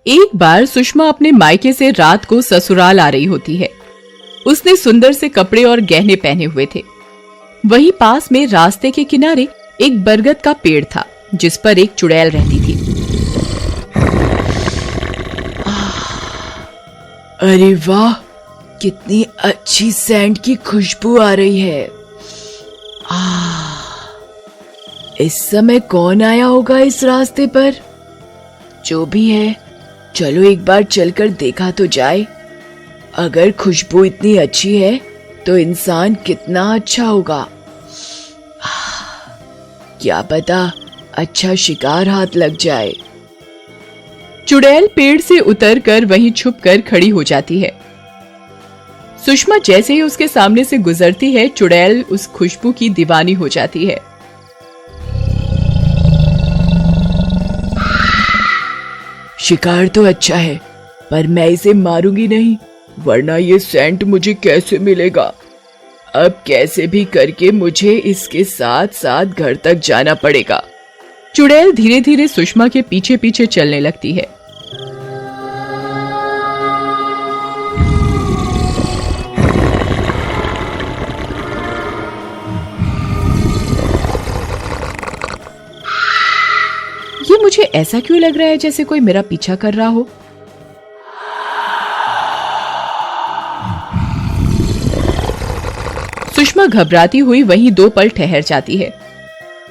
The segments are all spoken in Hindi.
एक बार सुषमा अपने मायके से रात को ससुराल आ रही होती है। उसने सुंदर से कपड़े और गहने पहने हुए थे। वहीं पास में रास्ते के किनारे एक बरगद का पेड़ था जिस पर एक चुड़ैल रहती थी। अरे वाह, कितनी अच्छी सैंड की खुशबू आ रही है। इस समय कौन आया होगा इस रास्ते पर? जो भी है, चलो एक बार चलकर देखा तो जाए। अगर खुशबू इतनी अच्छी है तो इंसान कितना अच्छा होगा। क्या पता अच्छा शिकार हाथ लग जाए। चुड़ैल पेड़ से उतरकर वहीं छुपकर खड़ी हो जाती है। सुषमा जैसे ही उसके सामने से गुजरती है, चुड़ैल उस खुशबू की दीवानी हो जाती है। शिकार तो अच्छा है, पर मैं इसे मारूंगी नहीं, वरना ये सेंट मुझे कैसे मिलेगा। अब कैसे भी करके मुझे इसके साथ साथ घर तक जाना पड़ेगा। चुड़ैल धीरे धीरे सुषमा के पीछे पीछे चलने लगती है। ये मुझे ऐसा क्यों लग रहा है जैसे कोई मेरा पीछा कर रहा हो। सुषमा घबराती हुई वहीं 2 पल ठहर जाती है।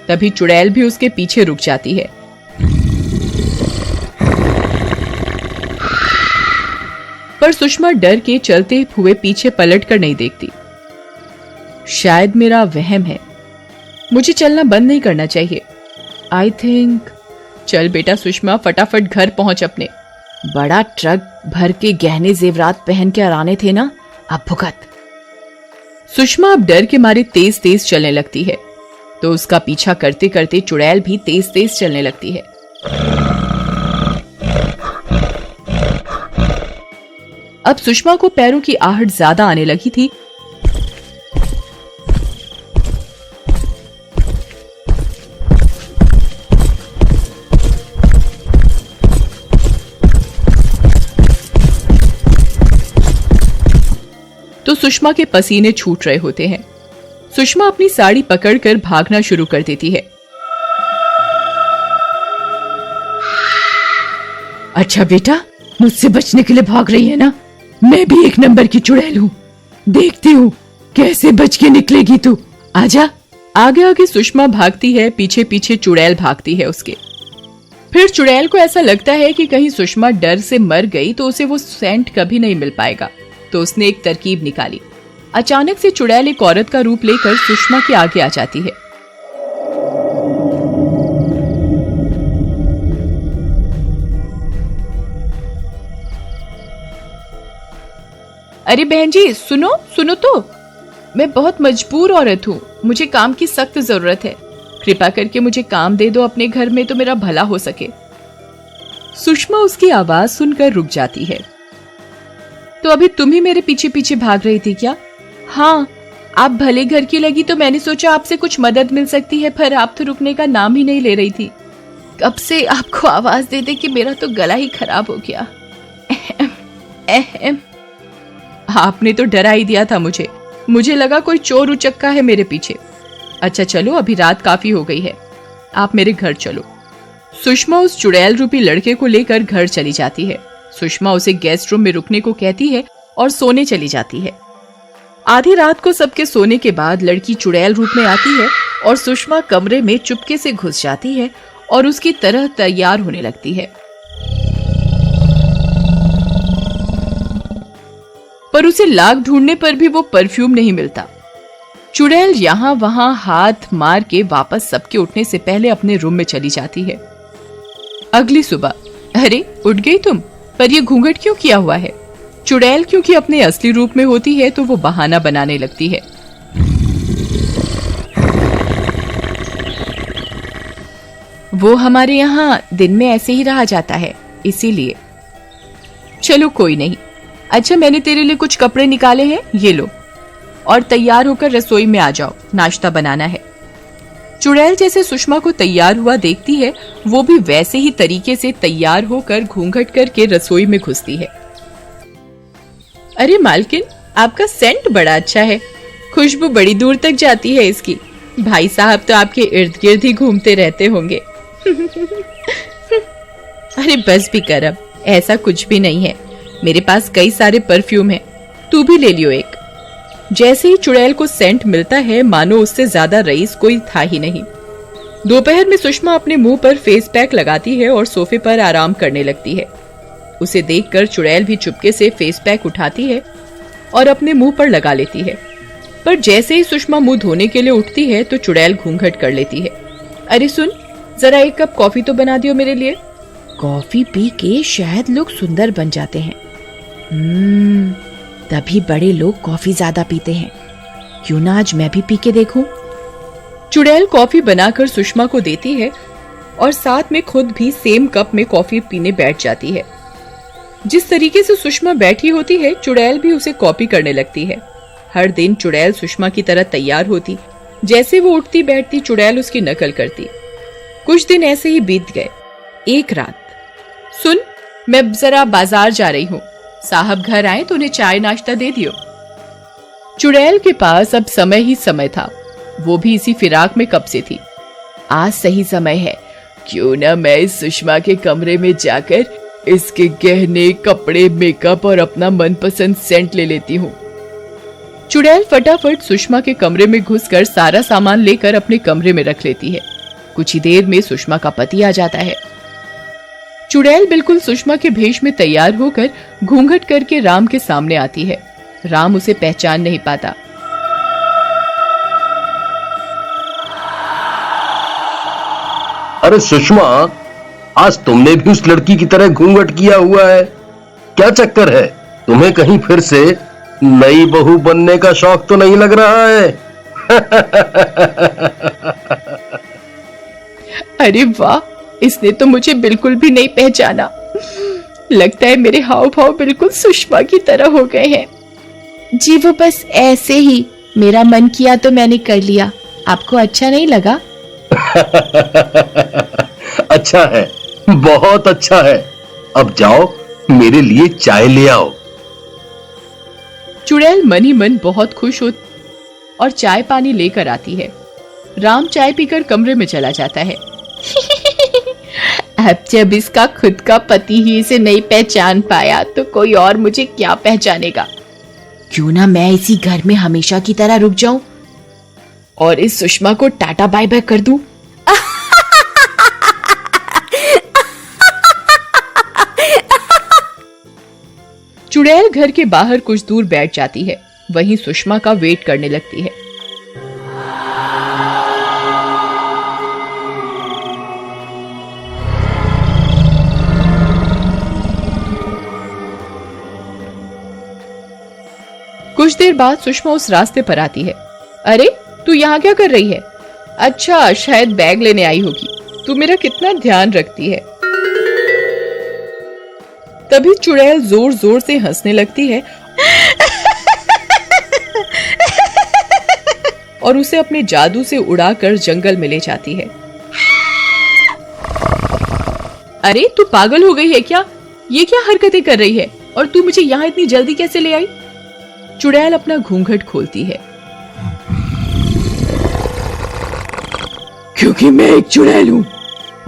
तभी चुड़ैल भी उसके पीछे रुक जाती है। पर सुषमा डर के चलते हुए पीछे पलट कर नहीं देखती। शायद मेरा वहम है, मुझे चलना बंद नहीं करना चाहिए। आई थिंक चल बेटा सुषमा, फटाफट घर पहुंच अपने। बड़ा ट्रक भर के गहने जेवरात पहन के आने थे ना, अब भुगत। सुषमा अब डर के मारे तेज तेज चलने लगती है, तो उसका पीछा करते करते चुड़ैल भी तेज तेज चलने लगती है। अब सुषमा को पैरों की आहट ज्यादा आने लगी थी। तो सुषमा के पसीने छूट रहे होते हैं। सुषमा अपनी साड़ी पकड़कर भागना शुरू कर देती है। अच्छा बेटा, मुझसे बचने के लिए भाग रही है ना? मैं भी एक नंबर की चुड़ैल हूँ, देखती हूँ कैसे बच के निकलेगी तू। आजा। आगे आगे सुषमा भागती है, पीछे पीछे चुड़ैल भागती है उसके। फिर चुड़ैल को ऐसा लगता है कि कहीं सुषमा डर से मर गई तो उसे वो सेंट कभी नहीं मिल पाएगा। तो उसने एक तरकीब निकाली। अचानक से चुड़ैल एक औरत का रूप लेकर सुषमा के आगे आ जाती है। अरे बहन जी, सुनो सुनो तो, मैं बहुत मजबूर औरत हूँ, मुझे काम की सख्त जरूरत है। कृपा करके मुझे काम दे दो अपने घर में, तो मेरा भला हो सके। सुषमा उसकी आवाज सुनकर रुक जाती है। तो अभी तुम ही मेरे पीछे पीछे भाग रही थी क्या? हाँ, आप भले घर की लगी तो मैंने सोचा आपसे कुछ मदद मिल सकती है, पर आप तो रुकने का नाम ही नहीं ले रही थी। कब से आपको आवाज दे दे कि मेरा तो गला ही खराब हो गया। आपने तो डरा ही दिया था मुझे लगा कोई चोर उचक्का है मेरे पीछे। अच्छा चलो, अभी रात काफी हो गई है, आप मेरे घर चलो। सुषमा उस चुड़ैल रूपी लड़के को लेकर घर चली जाती है। सुषमा उसे गेस्ट रूम में रुकने को कहती है और सोने चली जाती है। आधी रात को सबके सोने के बाद लड़की चुड़ैल रूप में आती है और सुषमा कमरे में चुपके से घुस जाती है और उसकी तरह तैयार होने लगती है। पर उसे लाख ढूंढने पर भी वो परफ्यूम नहीं मिलता। चुड़ैल यहाँ वहां हाथ मार के वापस सबके उठने से पहले अपने रूम में चली जाती है। अगली सुबह, अरे उठ गई तुम, पर ये घूंघट क्यों किया हुआ है? चुड़ैल क्योंकि अपने असली रूप में होती है तो वो बहाना बनाने लगती है। वो हमारे यहाँ दिन में ऐसे ही रहा जाता है, इसीलिए। चलो कोई नहीं। अच्छा, मैंने तेरे लिए कुछ कपड़े निकाले हैं, ये लो, और तैयार होकर रसोई में आ जाओ, नाश्ता बनाना है। चुड़ैल जैसे सुषमा को तैयार हुआ देखती है, वो भी वैसे ही तरीके से तैयार होकर घूंघट करके रसोई में घुसती है। अरे मालकिन, आपका सेंट बड़ा अच्छा है, खुशबू बड़ी दूर तक जाती है इसकी। भाई साहब तो आपके इर्द गिर्द ही घूमते रहते होंगे। अरे बस भी कर, अब ऐसा कुछ भी नहीं है, मेरे पास कई सारे परफ्यूम हैं, तू भी ले लियो एक। जैसे ही चुड़ैल को सेंट मिलता है, मानो उससे ज्यादा रईस कोई था ही नहीं। दोपहर में सुषमा अपने मुंह पर फेस पैक लगाती है और सोफे पर आराम करने लगती है। उसे देखकर चुड़ैल भी चुपके से फेस पैक उठाती है और अपने मुंह पर लगा लेती है। पर जैसे ही सुषमा मुंह धोने के लिए उठती है तो चुड़ैल घूंघट कर लेती है। अरे सुन, जरा एक कप कॉफी तो बना दियो मेरे लिए। कॉफी पी के शायद लोग सुंदर बन जाते हैं। तभी बड़े लोग कॉफी ज्यादा पीते हैं। क्यों ना आज मैं भी पी के देखूं? चुड़ैल कॉफी बनाकर सुषमा को देती है और साथ में खुद भी सेम कप में कॉफी पीने बैठ जाती है। जिस तरीके से सुषमा बैठी होती है, चुड़ैल भी उसे कॉपी करने लगती है। हर दिन चुड़ैल सुषमा की तरह तैयार होती, जैसे वो उठती बैठती चुड़ैल उसकी नकल करती। कुछ दिन ऐसे ही बीत गए। एक रात, सुन, मैं जरा बाजार जा रही हूँ, साहब घर आए तो उन्हें चाय नाश्ता दे दियो। चुड़ैल के पास अब समय ही समय था, वो भी इसी फिराक में कब से थी। आज सही समय है, क्यों ना मैं इस सुषमा के कमरे में जाकर इसके गहने, कपड़े, मेकअप और अपना मनपसंद सेंट ले लेती हूँ। चुड़ैल फटाफट सुषमा के कमरे में घुसकर सारा सामान लेकर अपने कमरे में रख लेती है। कुछ ही देर में सुषमा का पति आ जाता है। चुड़ैल बिल्कुल सुषमा के भेष में तैयार होकर घूंघट करके राम के सामने आती है। राम उसे पहचान नहीं पाता। अरे सुषमा, आज तुमने भी उस लड़की की तरह घूंघट किया हुआ है, क्या चक्कर है? तुम्हें कहीं फिर से नई बहू बनने का शौक तो नहीं लग रहा है? अरे वाह, इसने तो मुझे बिल्कुल भी नहीं पहचाना। लगता है मेरे हाव भाव बिल्कुल सुषमा की तरह हो गए हैं। जी वो बस ऐसे ही, मेरा मन किया तो मैंने कर लिया। आपको अच्छा नहीं लगा? अच्छा है, बहुत अच्छा है। अब जाओ मेरे लिए चाय ले आओ। चुड़ैल मन ही मन बहुत खुश हो और चाय पानी लेकर आती है। राम चाय पीकर कमरे में चला जाता है। अब जब इसका खुद का पति ही इसे नहीं पहचान पाया तो कोई और मुझे क्या पहचानेगा। क्यों ना मैं इसी घर में हमेशा की तरह रुक जाऊं और इस सुषमा को टाटा बाय बाय कर दूं। चुड़ैल घर के बाहर कुछ दूर बैठ जाती है, वहीं सुषमा का वेट करने लगती है। कुछ देर बाद सुषमा उस रास्ते पर आती है। अरे तू यहाँ क्या कर रही है? अच्छा, शायद बैग लेने आई होगी। तू मेरा कितना ध्यान रखती है। तभी चुड़ैल जोर जोर से हंसने लगती है और उसे अपने जादू से उड़ाकर जंगल में ले जाती है। अरे तू पागल हो गई है क्या? ये क्या हरकतें कर रही है? और तू मुझे यहाँ इतनी जल्दी कैसे ले आई? चुड़ैल अपना घूंघट खोलती है। क्योंकि मैं एक चुड़ैल हूँ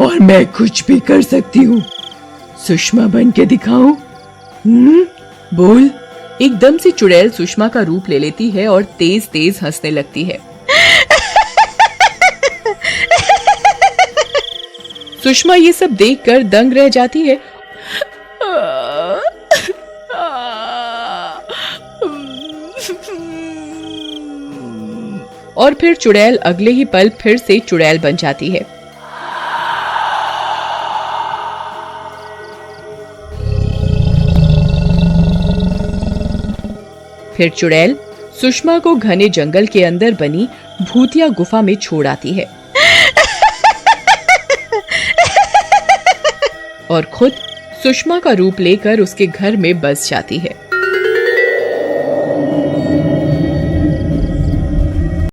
और मैं कुछ भी कर सकती हूँ। सुषमा बन के दिखाऊं? बोल। एकदम से चुड़ैल सुषमा का रूप ले लेती है और तेज तेज हंसने लगती है। सुषमा ये सब देखकर दंग रह जाती है और फिर चुड़ैल अगले ही पल फिर से चुड़ैल बन जाती है। फिर चुड़ैल सुषमा को घने जंगल के अंदर बनी भूतिया गुफा में छोड़ आती है और खुद सुषमा का रूप लेकर उसके घर में बस जाती है।